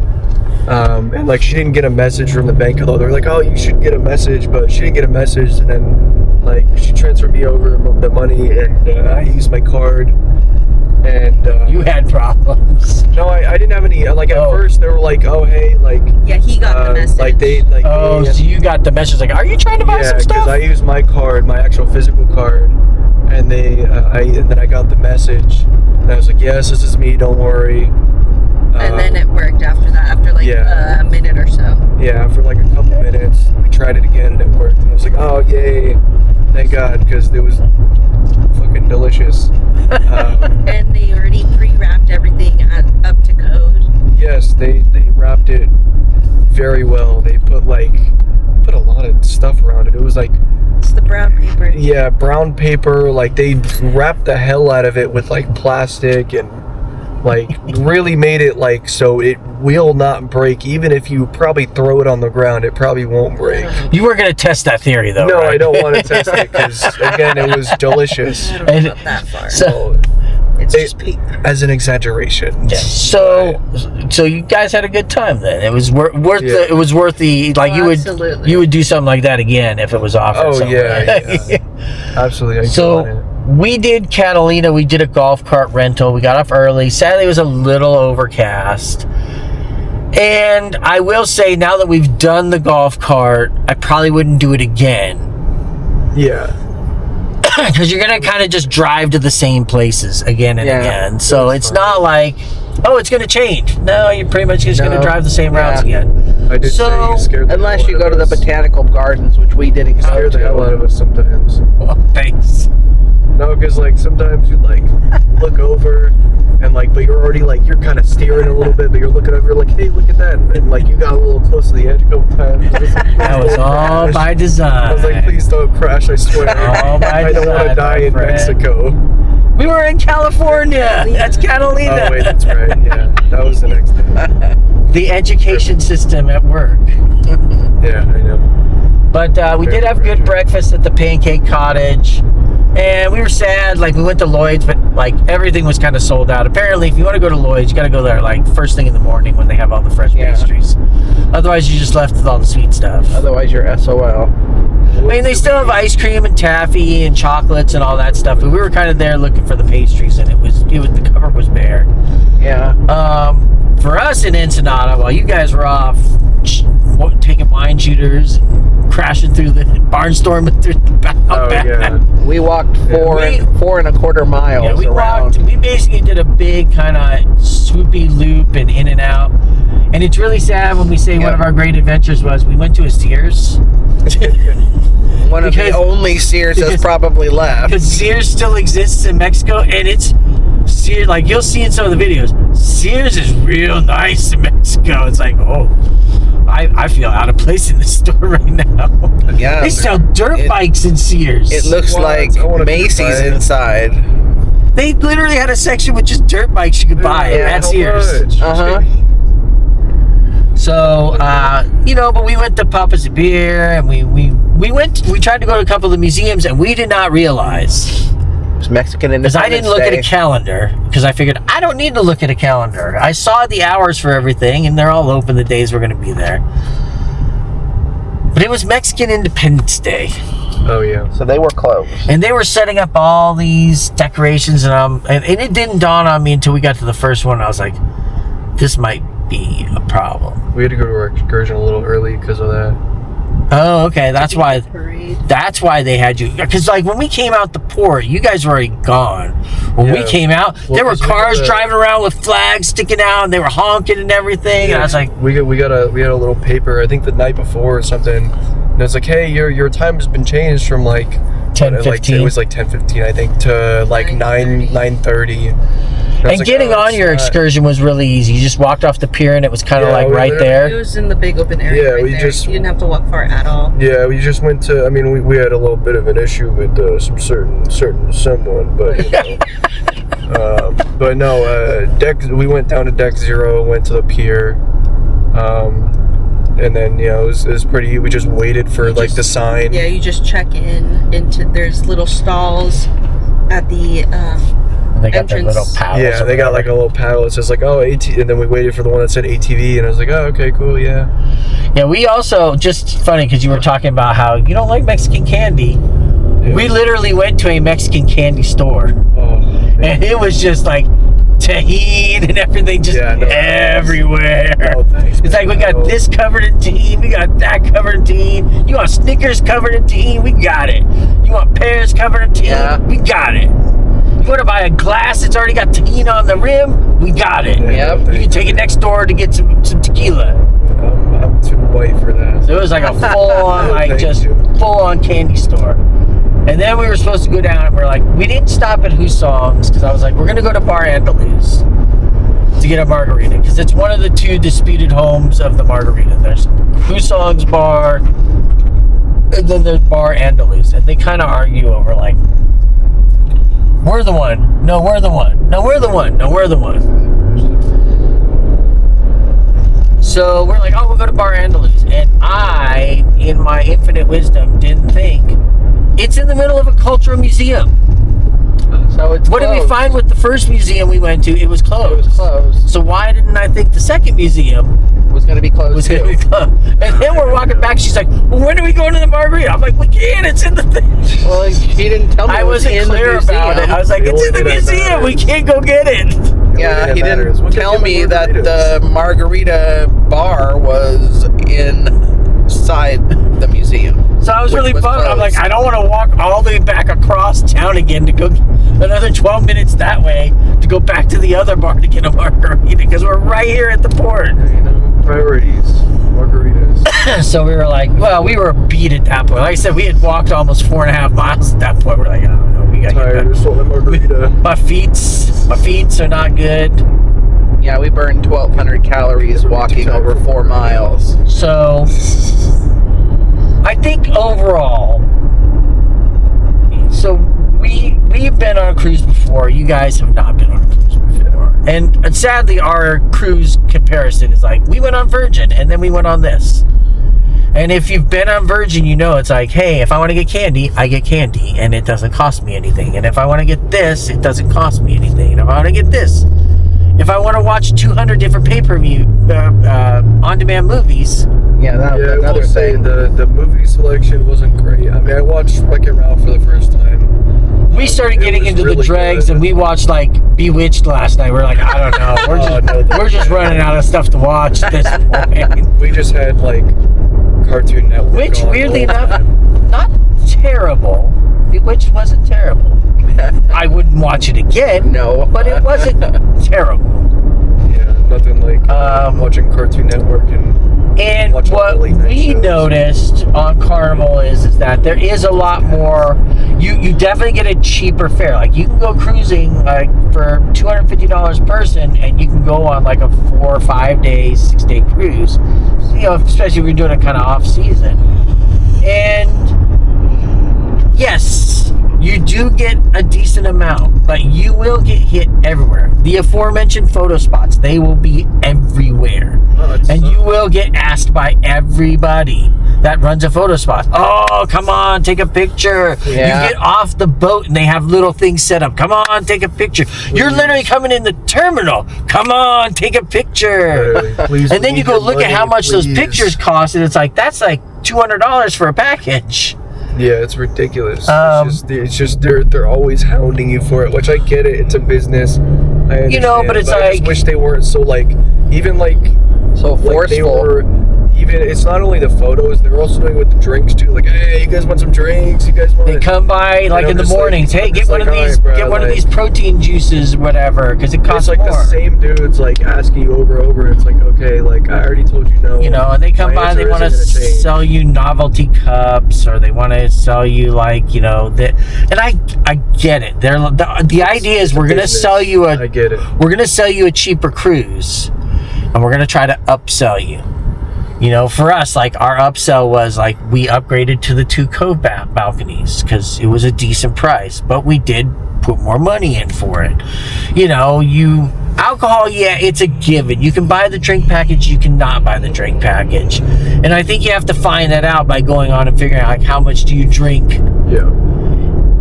and like she didn't get a message from the bank, although they're like, oh, you should get a message, but she didn't get a message, and then like she transferred me over the money, and I used my card, and You had problems. no, I didn't have any, like at Oh. first they were like, oh hey, like Yeah, he got the message. like they like Oh, so you got the message like, are you trying to buy yeah, some because stuff? I used my card, my actual physical card, and and then I got the message, and I was like, yes, this is me, don't worry. And then it worked after that, after like yeah. a minute or so. Yeah, for like a couple minutes, we tried it again and it worked, and I was like, oh yay, thank God, because it was fucking delicious. And they already pre-wrapped everything up to code. Yes, they wrapped it very well. They put a lot of stuff around it. It was like, It's the brown paper. yeah, brown paper. Like they wrapped the hell out of it with like plastic, and Like, really made it like so it will not break. Even if you probably throw it on the ground, it probably won't break. You were going to test that theory, though, No, right? I don't want to test it because, again, it was delicious. I don't know about that far. So, It's just paper. As an exaggeration. yeah. So you guys had a good time then. It was worth Yeah. it was worth the, like, Absolutely. you would do something like that again if it was offered. Oh, somewhere. yeah. Absolutely. I So got it. we did Catalina. We did a golf cart rental. We got off early. Sadly, it was a little overcast. And I will say, now that we've done the golf cart, I probably wouldn't do it again. Yeah. Because you're going to kind of just drive to the same places again and Yeah. again. So That's it's fine. not like, oh, it's going to change. No, you're pretty much just going to No. drive the same routes Yeah. again. I did say So- you scared the Unless hell you out go to of the us. botanical gardens, which we didn't go Scared the hell out to. of us sometimes. Oh, thanks. No, because like sometimes you like look over and like, but you're already like you're kind of steering a little bit, but you're looking over, you're like, hey, look at that, and like you got a little close to the edge a couple times. It was like, That was "Please don't all crash." by design. I was like, please don't crash, I swear. All by I don't want design, to die my in friend. Mexico. We were in California. That's Catalina. Oh wait, that's right. Yeah, that was the next day. The education system at work. Yeah, I know. But we did have good breakfast at the Pancake Cottage. And we were sad, like we went to Lloyd's, but like everything was kind of sold out. Apparently, if you want to go to Lloyd's, you got to go there like first thing in the morning when they have all the fresh Yeah. pastries. Otherwise, you're just left with all the sweet stuff. Otherwise, you're SOL. I mean, they still have ice cream and taffy and chocolates and all that stuff, but we were kind of there looking for the pastries, and it was the cover was bare. Yeah. For us in Ensenada, while you guys were off taking wine shooters, crashing through the barnstorming through the Oh yeah. We walked four and 4.25 miles Yeah, we around. walked. We basically did a big kind of swoopy loop and in and out. And it's really sad when we say one of our great adventures was we went to a Sears. One of the Because- only Sears that's because- probably left. Because Sears still exists in Mexico, and it's Sears. Like you'll see in some of the videos, Sears is real nice in Mexico. It's like, oh, I feel out of place in this store right now. Yeah. They sell dirt bikes in Sears. It looks What? like I wanna Macy's try it. inside. They literally had a section with just dirt bikes you could buy Yeah, at How Sears. much? Uh-huh. So, but we went to Papa's Beer, and we tried to go to a couple of the museums, and we did not realize, It's Mexican because Independence I didn't look at Day. a calendar, because I figured I don't need to look at a calendar. I saw the hours for everything, and they're all open the days we're going to be there. But it was Mexican Independence Day, Oh yeah. So they were closed. and they were setting up all these decorations, and it didn't dawn on me until we got to the first one. I was like, this might be a problem. We had to go to our excursion a little early because of that. Oh, okay. That's why. Parade. That's why they had you. Because like when we came out the port, you guys were already gone. When we Yeah. came out, Well, there were 'cause we cars got a- driving around with flags sticking out, and they were honking and everything. And I was like, we had a little paper, I think the night before or something, and it's like, hey, your time has been changed from like 10:15. it was like 10:15 I think to like 9:30. and getting on your excursion was really easy. You just walked off the pier, and it was kind of Yeah, like we right were- It there. was in the big open area. Yeah, right we there. just- You didn't have to walk far at all. Yeah, we just went to. I mean, we had a little bit of an issue with some certain someone, but you know. But no, deck. We went down to deck 0, went to the pier, and then it was pretty. We just waited for like the sign. Yeah, you just check into. There's little stalls at the And they got their entrance. little paddles. Yeah, or they got like whatever. a little paddle. It says like, oh, AT, and then we waited for the one that said ATV, and I was like, oh, okay, cool, yeah. Yeah, we also, just funny because you were talking about how you don't like Mexican candy. We literally went to a Mexican candy store, Oh, man. and it was just like tahini and everything just Yeah, no, everywhere. Oh, thanks, It's like we man. got this covered in tahini, we got that covered in tahini. You want Snickers covered in tahini? We got it. You want pears covered in tahini? Yeah. We got it. You want to buy a glass that's already got tahini on the rim? We got it. Yep. You can take it next door to get some tequila. I'm too white for that. So it was like a full-on, like Thank just you. full-on candy store. And then we were supposed to go down, and we're like, we didn't stop at Husong's because I was like, we're gonna go to Bar Andaluz to get a margarita because it's one of the two disputed homes of the margarita. There's Husong's Bar, and then there's Bar Andaluz, and they kind of argue over like, we're the one. No, we're the one. No, we're the one. No, we're the one. So we're like, oh, we'll go to Bar Andalus. And I, in my infinite wisdom, didn't think it's in the middle of a cultural museum. So it's What did we closed. find with the first museum we went to? It was closed. It was closed. So why didn't I think the second museum Was going to be closed was going to too. be closed? And then we're walking back. She's like, well, when are we going to the Margarita? I'm like, we can't. It's in the thing. Well, he didn't tell me I it was wasn't in clear the museum. about it. I was like, The it's only in the thing that museum. matters. We can't go get it. Yeah, thing he that didn't matters. What tell kind of me that margaritas? the margarita bar was inside the museum. So I was Which really was bummed. I'm like, closed. I don't want to walk all the way back across town again to go another 12 minutes that way to go back to the other bar to get a margarita because we're right here at the port. You know, priorities, margaritas. So we were like, well, we were beat at that point. Like I said, we had walked almost 4.5 miles at that point. We're like, I don't know, we got to Tired. get Just want a margarita. back. My feet are not good. Yeah, we burned 1,200 calories walking over 4 miles. So I think overall, so we've been on a cruise before. You guys have not been on a cruise before, and sadly, our cruise comparison is like we went on Virgin and then we went on this. And if you've been on Virgin, you know it's like, hey, if I want to get candy, I get candy, and it doesn't cost me anything. And if I want to get this, it doesn't cost me anything. And if I want to get this, if I want to watch 200 different pay-per-view on-demand movies. Yeah, that was Yeah, I another will say thing. the movie selection wasn't great. I mean, I watched Wreck-It Ralph for the first time. We started It getting was into the really dregs, good. and we watched like Bewitched last night. We're like, I don't know, we're just running out of stuff to watch at this point. We just had like Cartoon Network. Which, on weirdly all the enough, time. not terrible. Bewitched wasn't terrible. I wouldn't watch it again. No. But it wasn't terrible. Yeah, nothing like watching Cartoon Network And watch all what the late night we shows. noticed on Carnival is that there is a lot more. You definitely get a cheaper fare. Like you can go cruising like for $250 a person, and you can go on like a 4 or 5 day, 6 day cruise. You know, especially if you're doing it kind of off season. And yes, you do get a decent amount, but you will get hit everywhere. The aforementioned photo spots, they will be everywhere. And you will get asked by everybody that runs a photo spot, oh, come on, take a picture. Yeah. You get off the boat and they have little things set up. Come on, take a picture. You're literally coming in the terminal. Come on, take a picture. Please, And then you go look at how much those please. pictures cost, and it's like, that's like $200 for a package. Yeah, it's ridiculous. Um, it's just they're always hounding you for it, which I get it. It's a business. I understand, You know, but it's I just like- wish they weren't so like even like So like they forceful. were. Even it's not only the photos; they're also doing with the drinks too. Like, hey, you guys want some drinks? You guys want? They come by like I'm in the just like- mornings. Hey, I'm get just one of like, these. alright, bro, Get one of like- these protein juices, whatever, because it It's costs like more. the same dudes like asking you over and over. It's like, okay, like I already told you no. You know, and they come My by and they answer want to isn't gonna change. sell you novelty cups, or they want to sell you like, you know, that. And I get it. The idea is we're gonna business. sell you I get it. we're gonna sell you a cheaper cruise, and we're gonna try to upsell you. You know, for us, like our upsell was like we upgraded to the 2 cove balconies because it was a decent price, but we did put more money in for it. You know, alcohol, yeah, it's a given. You can buy the drink package, you cannot buy the drink package, and I think you have to find that out by going on and figuring out like how much do you drink Yeah.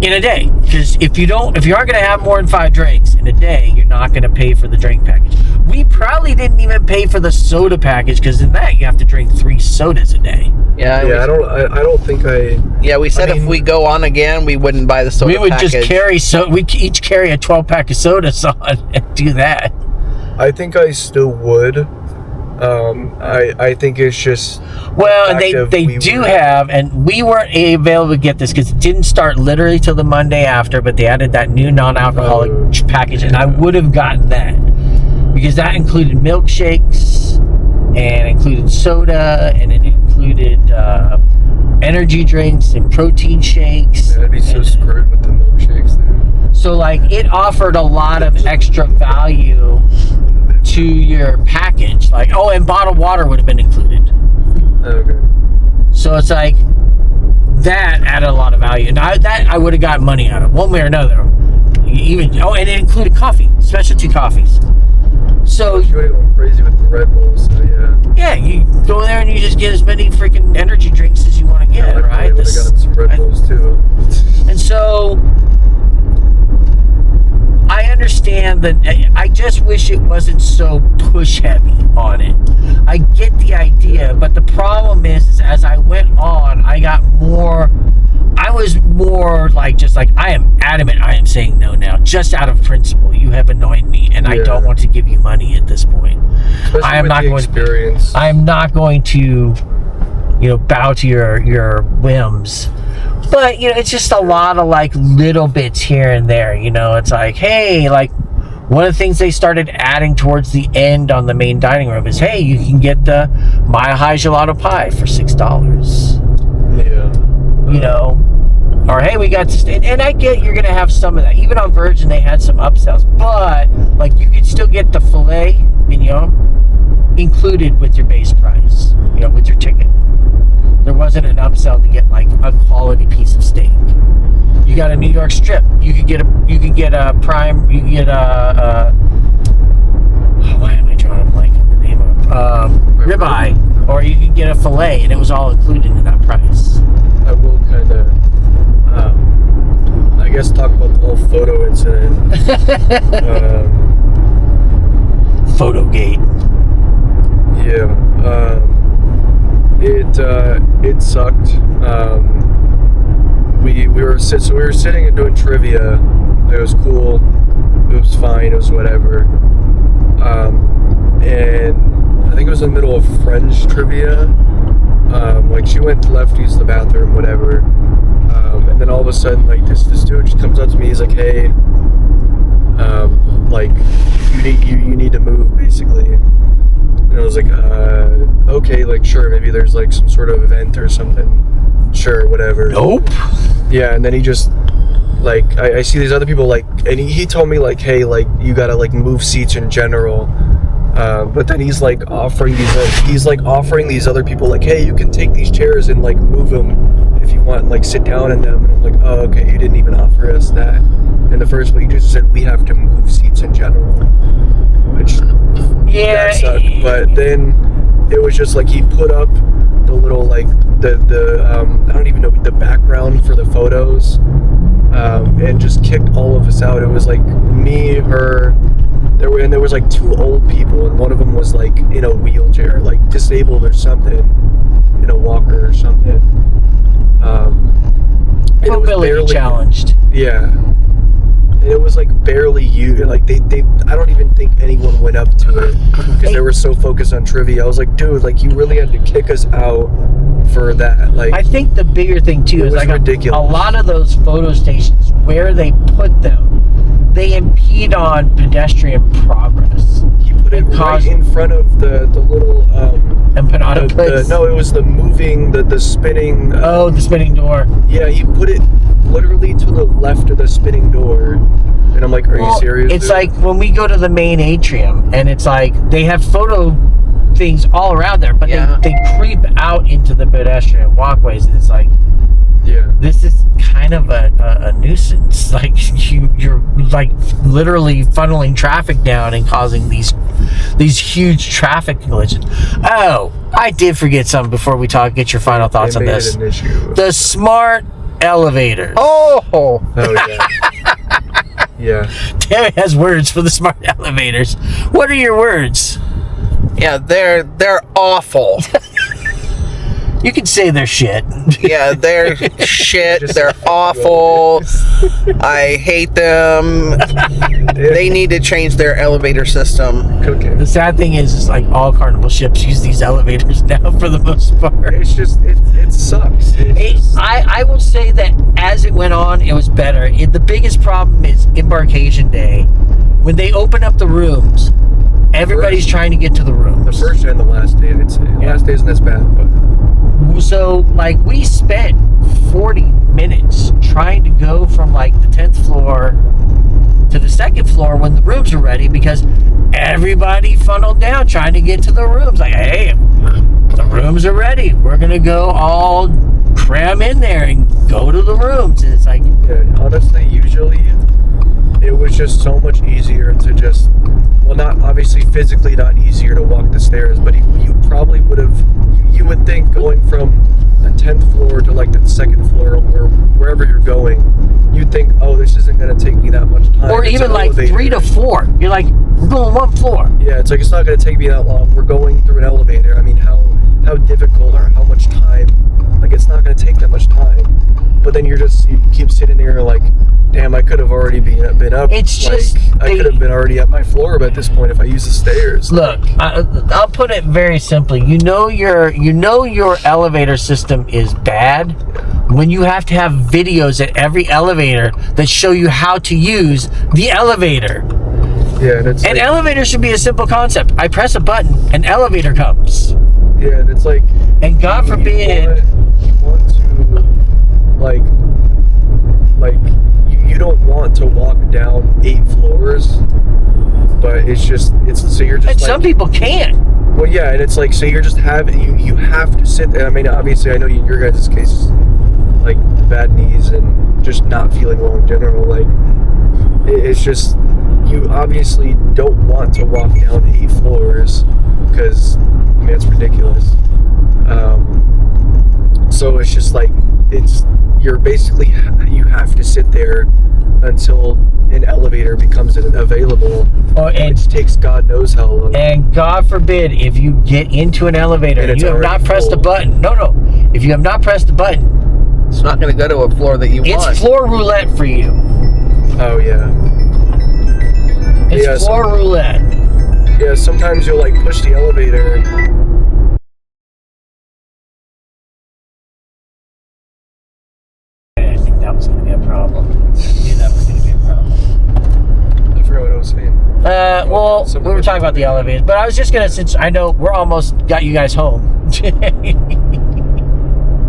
in a day, because if you aren't going to have more than 5 drinks in a day, you're not going to pay for the drink package. We probably didn't even pay for the soda package, because in that you have to drink 3 sodas a day. Yeah, Yeah, I don't think I. yeah. We said I mean- if we go on again, we wouldn't buy the soda We would package. just carry we each carry a 12-pack of sodas on and do that. I think I still would. I think it's just. Well, the and fact of they we do were- have, and we weren't able to get this because it didn't start literally till the Monday after, but they added that new non-alcoholic package, and I would have gotten that because that included milkshakes and included soda, and it included energy drinks and protein shakes. Man, I'd be so and- screwed with the milkshakes there. So like it offered a lot of extra value to your package. Like, oh, and bottled water would have been included. Okay. So it's like that added a lot of value. And I would have got money out of one way or another. And it included coffee, specialty coffees. So you would have gone crazy with the Red Bulls, so yeah, you go there and you just get as many freaking energy drinks as you want to get, I right? would have gotten some Red Bulls too. And so I understand that. I just wish it wasn't so push heavy on it. I get the idea, but the problem is as I went on, I was more like, just like, I am adamant, I am saying no now, just out of principle. You have annoyed me, and I don't want to give you money at this point. Especially I am with not the going experience. I am not going to, bow to your whims. But, it's just a lot of, like, little bits here and there, It's like, hey, like, one of the things they started adding towards the end on the main dining room is, hey, you can get the Mile High Gelato Pie for $6. Yeah. Or, hey, we got this. And I get you're going to have some of that. Even on Virgin, they had some upsells. But, like, you could still get the filet mignon included with your base price, with your ticket. There wasn't an upsell to get, like, a quality piece of steak. You got a New York strip. You could get a prime. You could get why am I drawing a blank on the name of it? Ribeye, or you could get a filet, and it was all included in that price. I will kind of, I guess, talk about the whole photo incident. Photogate. Yeah. It sucked. We were sitting and doing trivia. It was cool. It was fine. It was whatever. And I think it was in the middle of French trivia. Like, she went left to use the bathroom, whatever. And then all of a sudden, like, this dude just comes up to me. He's like, "Hey, like, you need to move, basically." And I was like, okay, like, sure, maybe there's, like, some sort of event or something. Sure, whatever. Nope. Yeah, and then he just, like, I see these other people, like, and he told me, like, hey, like, you gotta, like, move seats in general. But then he's, like, offering these other people, like, hey, you can take these chairs and, like, move them if you want, and, like, sit down in them. And I'm like, oh, okay, you didn't even offer us that. In the first place, you just said we have to move seats in general. Which, that sucked. But then it was just, like, he put up the little, like, the I don't even know, the background for the photos, and just kicked all of us out. It was, like, me, her, there was like two old people, and one of them was, like, in a wheelchair, like, disabled or something, in a walker or something. And it was barely challenged. Yeah. And it was, like, barely you. Like, they I don't even think anyone went up to it because they were so focused on trivia. I was like, dude, like, you really had to kick us out for that. Like, I think the bigger thing too is, like, ridiculous. A lot of those photo stations, where they put them, they impede on pedestrian progress. He put it right in front of the little empanada place. No, it was the moving, the spinning. The spinning door. Yeah, he put it literally to the left of the spinning door, and I'm like, are you serious? It's dude? like when we go to the main atrium, and it's like they have photo things all around there, but they creep out into the pedestrian walkways, and it's like, this is kind of a nuisance. Like, you're like literally funneling traffic down and causing these huge traffic collisions. Oh, I did forget something before we talk. Get your final thoughts on this. The smart elevator. Oh yeah. Yeah. Tammy has words for the smart elevators. What are your words? Yeah, they're awful. You can say they're shit. Yeah, they're shit. They're awful. I hate them. They need to change their elevator system. Okay. The sad thing is like all Carnival ships use these elevators now for the most part. It's just, it sucks. I will say that as it went on, it was better. The biggest problem is Debarkation Day. When they open up the rooms, everybody's trying to get to the rooms. The first and the last day, I'd say. The last day isn't as bad, but... So, like, we spent 40 minutes trying to go from, like, the 10th floor to the 2nd floor when the rooms were ready, because everybody funneled down trying to get to the rooms. Like, hey, the rooms are ready. We're going to go all cram in there and go to the rooms. And it's like... Yeah, honestly, usually... was just so much easier to just, well, not obviously physically not easier to walk the stairs, but you probably would have, you would think going from the 10th floor to like the 2nd floor or wherever you're going, you'd think, oh, this isn't going to take me that much time. Or It's even an like elevator. 3 to 4. You're like, we're going 1 floor. Yeah, it's like, it's not going to take me that long. We're going through an elevator. I mean, how difficult or how much time? Like, it's not going to take that much time. But then you keep sitting there like, damn, I could have already been up. It's like, just I could have been already at my floor at this point if I use the stairs. Look, I'll put it very simply. You know your elevator system is bad when you have to have videos at every elevator that show you how to use the elevator. Yeah, and it's An like, elevator should be a simple concept. I press a button, an elevator comes. yeah, and it's like, And God forbid, you want to like you don't want to walk down 8 floors, but it's so you're just and like, some people can't. well, yeah, and it's like, so you're just you have to sit there. I mean, obviously, I know your guys' case is like the bad knees and just not feeling well in general. Like, it's just, you obviously don't want to walk down 8 floors because, I mean, it's ridiculous. So it's just like, you're basically, you have to sit there until an elevator becomes available. And It takes God knows how long. And God forbid if you get into an elevator And and it's you have not already pressed a full. button. No. If you have not pressed a button, It's not going to go to a floor that you want. it's floor roulette for you. Oh yeah. It's Yeah, floor roulette. Yeah, sometimes you'll like push the elevator. I think that was going to be a problem. I knew that was going to be a problem. I forgot what I was saying. Well, we were talking about the elevators, but I was just going to, since I know we're almost got you guys home.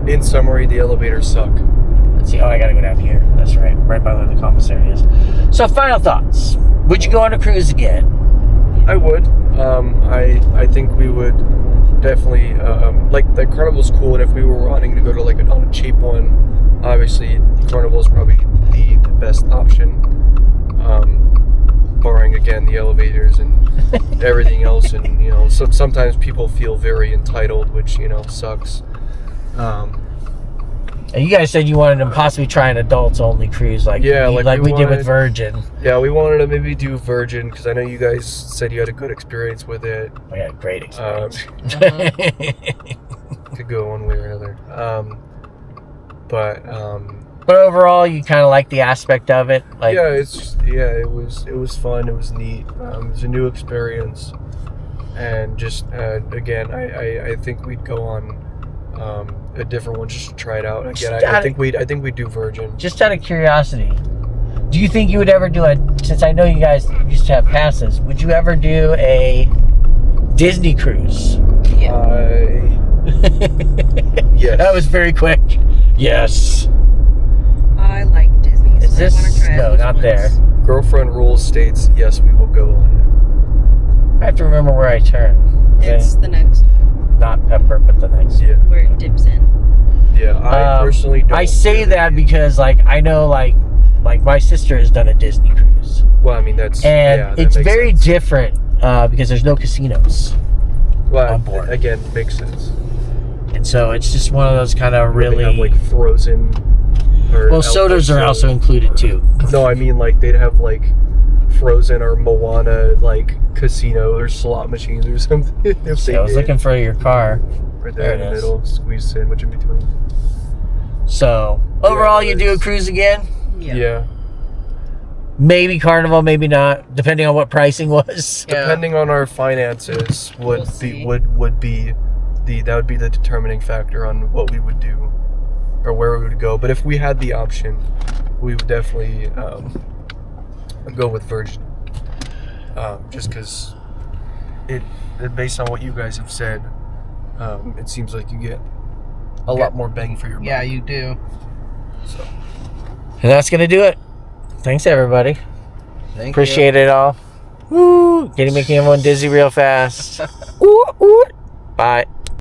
In summary, the elevators suck. Let's see. Oh, I got to go down here. That's right by where the commissary is. So, final thoughts. Would you go on a cruise again? I would. I think we would definitely, like Carnival's cool, and if we were wanting to go to like on a cheap one, obviously Carnival's probably the best option. Barring again the elevators and everything else, and so sometimes people feel very entitled, which sucks. And you guys said you wanted to possibly try an adults only cruise, like we did with Virgin. Yeah, we wanted to maybe do Virgin because I know you guys said you had a good experience with it. I had a great experience. Could go one way or another. But overall, you kind of like the aspect of it. Like, yeah, it was fun. It was neat. It was a new experience, and just again, I think we'd go on a different one just to try it out again. I think we'd do Virgin. Just out of curiosity, do you think you would ever do since I know you guys used to have passes, would you ever do a Disney cruise? Yes. That was very quick. Yes. I like Disney. So Is this? I wanna try No, those not ones. there. Girlfriend rules states yes, we will go on I have to remember where I turn. It's the next Not Pepper, but the next. it. Yeah. where it dips in. Yeah. I personally don't. I say that because, I know, my sister has done a Disney cruise. Well, I mean that's And that it's makes very sense. different because there's no casinos. Well, on board. again, makes sense. And so it's just one of those kind of They really... have like frozen. Or sodas are soda. also included too. No, I mean they'd have Frozen or Moana casino or slot machines or something. If So they I was did. looking for your car. Right there in There the it is. middle, squeeze sandwich in between. So overall, you do a cruise again? Yeah. Maybe Carnival, maybe not, depending on what pricing was. Yeah. Depending on our finances, would We'll see. would be the determining factor on what we would do or where we would go. But if we had the option, we would definitely go with Virgin. Just because it based on what you guys have said, it seems like you get a lot more bang for your buck. Yeah, you do. So And that's going to do it. Thanks, everybody. Thank Appreciate it all. Woo! Getting making everyone dizzy real fast. Ooh, ooh. Bye.